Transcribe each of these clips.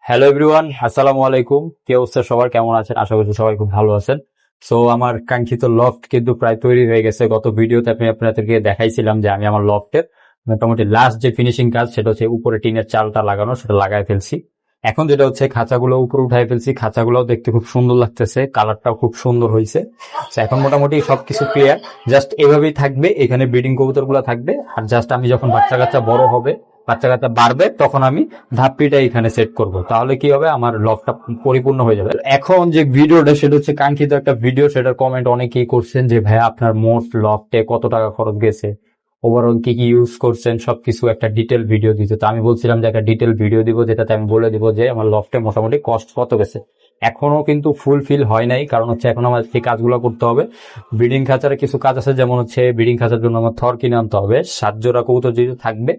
Hello everyone, আসসালামু আলাইকুম। কি অবস্থা সবার, কেমন আছেন? আশা করছি সবাই খুব ভালো আছেন। সো আমার কাঙ্ক্ষিত লফট কিন্তু প্রায় তৈরি হয়ে গেছে। গত ভিডিওতে আমি আপনাদেরকে দেখাইছিলাম যে আমি আমার লফটের মোটামুটি লাস্ট যে ফিনিশিং কাজ সেটা হচ্ছে উপরে টিনের চালটা লাগানো, সেটা লাগাই ফেলছি। এখন যেটা হচ্ছে খাঁচাগুলো উপরে উঠাই ফেলছি, খাঁচাগুলোও দেখতে খুব সুন্দর লাগতেছে, কালারটাও খুব সুন্দর হয়েছে। এখন মোটামুটি সবকিছু ক্লিয়ার, জাস্ট এভাবেই থাকবে। এখানে ব্রিডিং কবুতর গুলো থাকবে, আর জাস্ট আমি যখন বাচ্চা কাচ্চা বড় হবে, বাচ্চা কাচ্চা বাড়বে, তখন আমি ধাপ্পিটা এখানে সেট করব। তাহলে কি হবে, আমার লফটটা পরিপূর্ণ হয়ে যাবে। এখন যে ভিডিওটা সেটা হচ্ছে কাঙ্ক্ষিত একটা ভিডিও, সেটার কমেন্ট অনেকেই করছেন যে ভাইয়া আপনার মোট লফটে কত টাকা খরচ গেছে, ওভারঅল কি কি ইউজ করছেন, সবকিছু একটা ডিটেল ভিডিও দিতে। তো আমি বলছিলাম যে একটা ডিটেল ভিডিও দিব, যেটাতে আমি বলে দিব যে আমার লফটে মোটামুটি কস্ট কত গেছে। এখনো কিন্তু ফুলফিল হয় নাই, কারণ হচ্ছে এখন আমার সেই কাজগুলো করতে হবে। ব্রিডিং খাঁচার কিছু কাজ আছে, যেমন হচ্ছে ব্রিডিং খাঁচার জন্য আমার থর কিনে আনতে হবে। 7 জোড়া কবুতর যেহেতু থাকবে,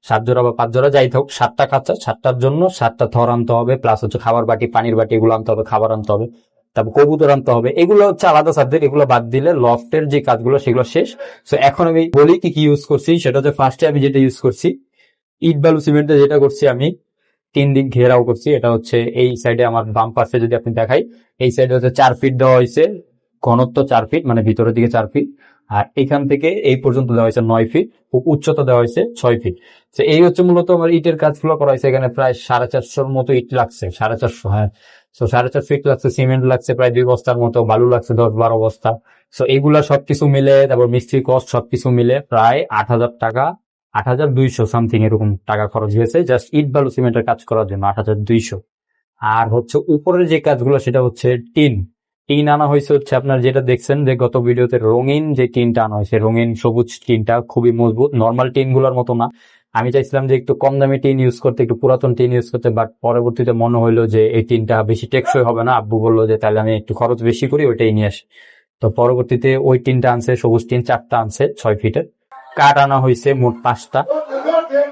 7 জোড়া বা 5 জোড়া যাই থাকুক, 7টা খাঁচা, 7টার জন্য 7টা থর আনতে হবে, প্লাস হচ্ছে খাবার বাটি, পানির বাটি, এগুলো আনতে হবে, খাবার আনতে হবে, তারপর কবুতর আনতে হবে। এগুলো হচ্ছে আলাদা সাবজেক্ট, এগুলো বাদ দিলে লফটের যে কাজগুলো সেগুলো শেষ। তো এখন আমি বলি কি কি ইউজ করছি। সেটা হচ্ছে ফার্স্টে আমি যেটা ইউজ করছি, ইট বালু সিমেন্টে যেটা করছি আমি, 3 দিক ঘেরাও করছি। এটা হচ্ছে এই সাইডে আমার বাম পাশে যদি আপনি দেখাই, এই সাইডে হচ্ছে 4 ফিট দেওয়া হয়েছে, ঘনত্ব 4 ফিট, মানে ভিতরের দিকে 4 ফিট। আর এখান থেকে এই পর্যন্ত দেওয়া হয়েছে 9 ফিট, উচ্চতা দেওয়া হয়েছে 6 ফিট। তো এই হচ্ছে মূলত আমার ইটের কাজগুলো করা হয়েছে। এখানে প্রায় 450 মতো ইট লাগছে, 450, হ্যাঁ। তো 450 ফিট লাগছে, সিমেন্ট লাগছে প্রায় 2 বস্তার মতো, বালু লাগছে 10-12 বস্তা। তো এগুলা সবকিছু মিলে, তারপর মিস্ত্রি কস্ট সবকিছু মিলে প্রায় 8,000 টাকা, 8,200 সামথিং এরকম টাকা খরচ হয়েছে জাস্ট ইট বালু সিমেন্টের কাজ করার জন্য, 8,200। আর হচ্ছে উপরের যে কাজগুলো সেটা হচ্ছে টিন। টিন আনা হয়েছে হচ্ছে আপনার যেটা দেখছেন যে গত ভিডিওতে রঙিন যে টিনটা আনা হয়েছে, রঙিন সবুজ টিনটা খুবই মজবুত, নর্মাল টিন গুলোর মতো না। আমি চাইছিলাম যে একটু কম দামি টিন ইউজ করতে, একটু পুরাতন টিন ইউজ করতে, বাট পরবর্তীতে মনে হইলো যে এই টিনটা বেশি টেকসই হবে না। আব্বু বললো যে তাহলে আমি একটু খরচ বেশি করি, ওইটাই নিয়ে আসি। তো পরবর্তীতে ওই টিনটা আনছে, সবুজ টিন 4টা আনছে 6 ফিটের। কাঠ আনা হয়েছে মোট 5টা।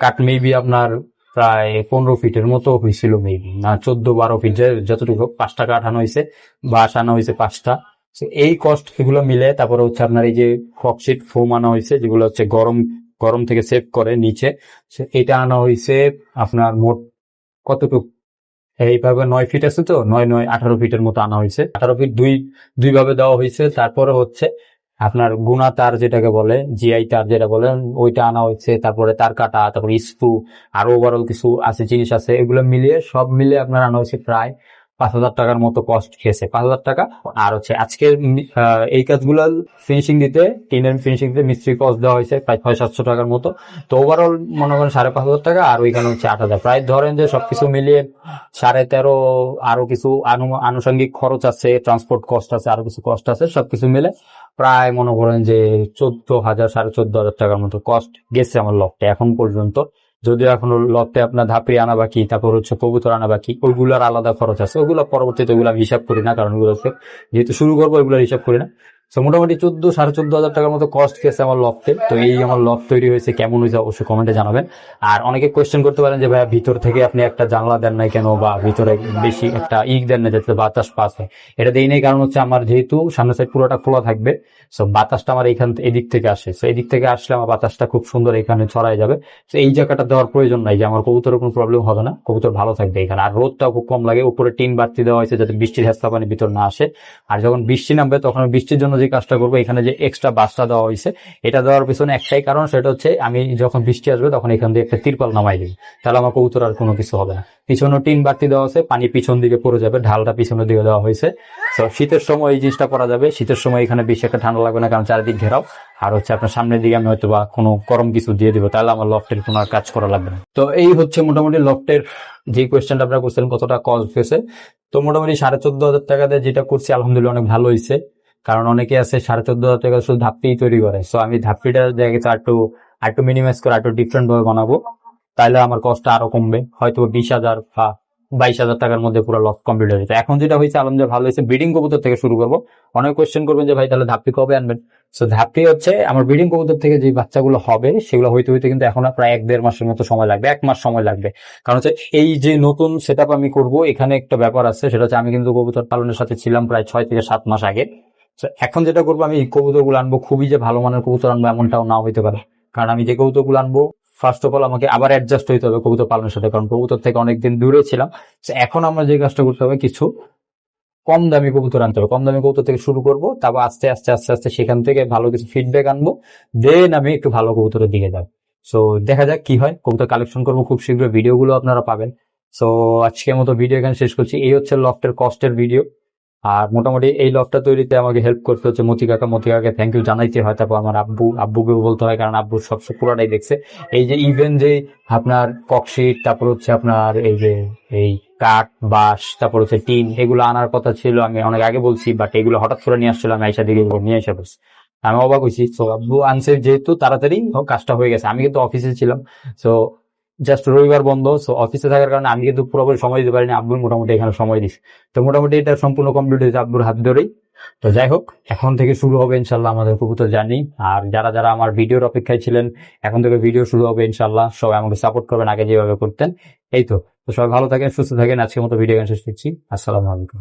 কাঠ মেবি আপনার প্রায় 15 ফিটের মতো হয়েছিল, মেবি না 14-12 ফিট, যতটুকু হোক, 5টা কাঠ আনা হয়েছে, বাঁশ আনা হয়েছে 5টা। এই কস্ট এগুলো মিলে, তারপরে হচ্ছে আপনার এই যে ফকশিট ফোম আনা হয়েছে, যেগুলো হচ্ছে গরম গরম থেকে সেভ করে নিচে, এটা আনা হয়েছে আপনার মোট কতটুকু, এইভাবে 9 ফিট আছে, তো 9-9 18 ফিটের মতো আনা হয়েছে। 18 ফিট দুই দুই ভাবে দেওয়া হয়েছে। তারপরে হচ্ছে আপনার গুনা তার যেটাকে বলে, জিআই তার যেটা বলে, ওইটা আনা হয়েছে। তারপরে তার কাটা, তারপরে স্ক্রু, আরো ওভারঅল কিছু আছে, জিনিস আছে, এগুলো মিলিয়ে সব মিলিয়ে আপনার আনা হয়েছে প্রায় 5,000 টাকার মতো কস্ট খেয়েছে, 5,000 টাকা। আর হচ্ছে আজকের এই কাজগুলো ফিনিশিং দিতে, টিনের ফিনিশিং দিতে মিস্ত্রি কস্ট দেওয়া হয়েছে প্রায় 600-700 টাকার মতো। তো ওভারঅল মনে করেন 5,500 টাকা, আর ওইখানে হচ্ছে 8,000, প্রায় ধরেন যে সবকিছু মিলিয়ে 13.5। আরো কিছু আনুষঙ্গিক খরচ আছে, ট্রান্সপোর্ট কস্ট আছে, আরো কিছু কস্ট আছে, সবকিছু মিলে প্রায় মনে করেন যে 14,000, 14,500 টাকার মতো কস্ট গেছে আমার লফটে এখন পর্যন্ত। যদিও এখনো লফটে আপনার ধাপড়ি আনা বাকি, তারপর হচ্ছে কবুতর আনা বাকি, ওইগুলোর আলাদা খরচ আছে, ওগুলো পরবর্তীতে ওগুলো আমি হিসাব করি না, কারণ ওগুলো যেহেতু শুরু করবো ওইগুলোর হিসাব করি না। তো মোটামুটি 14,000-14,500 টাকার মতো কস্ট গেছে আমার লফটে। তো এই আমার লফট তৈরি হয়েছে, কেমন হয়েছে অবশ্যই কমেন্টে জানাবেন। আর অনেকে কোয়েশ্চেন করতে পারেন যে ভাইয়া ভিতর থেকে আপনি একটা জানলা দেন নাই কেন, বা ভিতরে বেশি একটা দেন না যাতে বাতাস পাস হয়। এটা দেই নাই কারণ হচ্ছে আমার যেহেতু সামনের সাইড পুরোটা খোলা থাকবে, সো বাতাসটা আমার এদিক থেকে আসে। সো এদিক থেকে আসলে আমার বাতাসটা খুব সুন্দর এখানে ছড়াই যাবে। তো এই জায়গাটা দেওয়ার প্রয়োজন নাই, যে আমার কবুতরের কোনো প্রবলেম হবে না, কবুতর ভালো থাকবে এখানে। আর রোদটাও খুব কম লাগে। উপরে টিন বাড়তি দেওয়া হয়েছে যাতে বৃষ্টির হেঁচড়া পানি ভিতর না আসে। আর যখন বৃষ্টি নামবে তখন বৃষ্টির জন্য যে কাজটা করবো, এখানে যে এক্সট্রা বাসটা দেওয়া হয়েছে, এটা দেওয়ার পিছনে একটাই কারণ, সেটা হচ্ছে আমি যখন বৃষ্টি আসবে তখন এখান দিয়ে একটা তিরপাল নামাই দিই, তাহলে আমার কবুতর আর কোনো কিছু হবে না। পিছনে টিন বাড়তি দেওয়া আছে, পানি পিছন দিকে পড়ে যাবে, ঢালটা পিছনের দিকে দেওয়া হয়েছে। তো শীতের সময় এই জিনিসটা করা যাবে, শীতের সময় এখানে বেশি একটা ঠান্ডা লাগবে না, কারণ চারিদিক ঘেরাও। আর হচ্ছে আপনার সামনের দিকে আমি হয়তো বা কোনো গরম কিছু দিয়ে দিব, তাহলে আমার লফটের কোনো আর কাজ করা লাগবে না। তো এই হচ্ছে মোটামুটি লফটের যে কোয়েশ্চেনটা আপনারা করছিলেন কতটা কস্ট হয়েছে। তো মোটামুটি 14,500 টাকা দিয়ে যেটা করছি আলহামদুলিল্লাহ অনেক ভালো হয়েছে। কারণ অনেকে আছে 14,500 টাকা শুধু ধাপ্পিই তৈরি করে। সো আমি ধাপ্পিটা দেখা গেছে আরেকটু মিনিমাইজ করে আরেকটু ডিফারেন্ট ভাবে বানাবো, তাহলে আমার কস্টটা আরো কমবে, হয়তো 20,000 বা 22,000 টাকার মধ্যে পুরো লফট কমপ্লিট হয়ে যেত। এখন যেটা হয়েছে আলহামদুলিল্লাহ ভালো হয়েছে। ব্রিডিং কবুতর থেকে শুরু করবো। অনেক কোয়েশ্চেন করবেন যে ভাই তাহলে ধাপ্পি কবে আনবেন। সো ধাপ্পি হচ্ছে আমার ব্রিডিং কবুতর থেকে যে বাচ্চাগুলো হবে, সেগুলো হইতে হইতে কিন্তু এখন প্রায় 1-1.5 মাসের মতো সময় লাগবে, 1 মাস সময় লাগবে। কারণ হচ্ছে এই যে নতুন সেট আমি করবো, এখানে একটা ব্যাপার আছে, সেটা হচ্ছে আমি কিন্তু কবুতর পালনের সাথে ছিলাম প্রায় 6 থেকে 7 মাস আগে। তো এখন যেটা করবো, আমি কবুতর গুলো আনবো, খুবই যে ভালো মানের কবুতর আনবো এমনটাও না হইতে পারে। কারণ আমি যে কবুতর গুলো আনবো ফার্স্ট অফ অল আমাকে আবার অ্যাডজাস্ট হইতে হবে কবুতর পালনের সাথে, কারণ কবুতর থেকে অনেকদিন দূরে ছিলাম। So এখন আমরা যে কাজটা করতে হবে, কিছু কম দামি কবুতর আনতে হবে, কম দামি কবুতর থেকে শুরু করব, তারপর আস্তে আস্তে আস্তে আস্তে সেখান থেকে ভালো কিছু ফিডব্যাক আনবো, দেন আমি একটু ভালো কবুতরের দিকে যাব। সো দেখা যাক কি হয়, কবুতর কালেকশন করবো খুব শীঘ্রই, ভিডিওগুলো আপনারা পাবেন। সো আজকের মতো ভিডিও এখানে শেষ করছি। এই হচ্ছে লফটের কস্টের ভিডিও। আর মোটামুটি এই লফটা তৈরিতে আমাকে হেল্প করতে হচ্ছে মতি কাকা, মতি কাকাকে থ্যাংক ইউ জানাইতে হয়, তারপর আমার আব্বুকে বলতে হয়, কারণ আব্বু সবসময় পুরাটাই দেখছে। এই যে ইভেন যে আপনার ককশিট, তারপর হচ্ছে আপনার এই যে এই কাঠ, বাঁশ, তারপর হচ্ছে টিন, এগুলো আনার কথা ছিল, আমি অনেক আগে বলছি, বাট এগুলো হঠাৎ করে নিয়ে আসছিলাম, আইসা দিকে নিয়ে এসে বলছি। আমি অবাক হয়েছি। তো আব্বু আনছে যেহেতু তাড়াতাড়ি কাজটা হয়ে গেছে। আমি কিন্তু অফিসে ছিলাম, সো জাস্ট রবিবার বন্ধ, সো অফিসে থাকার কারণে আমি কিন্তু পুরোপুরি সময় দিতে পারিনি, আব্বুর মোটামুটি এখানে সময় দিচ্ছে। তো মোটামুটি এটা সম্পূর্ণ কমপ্লিট হয়েছে আব্বুর হাত ধরেই। তো যাই হোক, এখন থেকে শুরু হবে ইনশাল্লাহ আমাদের কবুতর জার্নি। আর যারা যারা আমার ভিডিওর অপেক্ষায় ছিলেন, এখন থেকে ভিডিও শুরু হবে ইনশাল্লাহ। সবাই আমাকে সাপোর্ট করবেন আগে যেভাবে করতেন। এই তো। তো সবাই ভালো থাকেন, সুস্থ থাকেন। আজকের মতো ভিডিও শেষ করছি। আসসালামু আলাইকুম।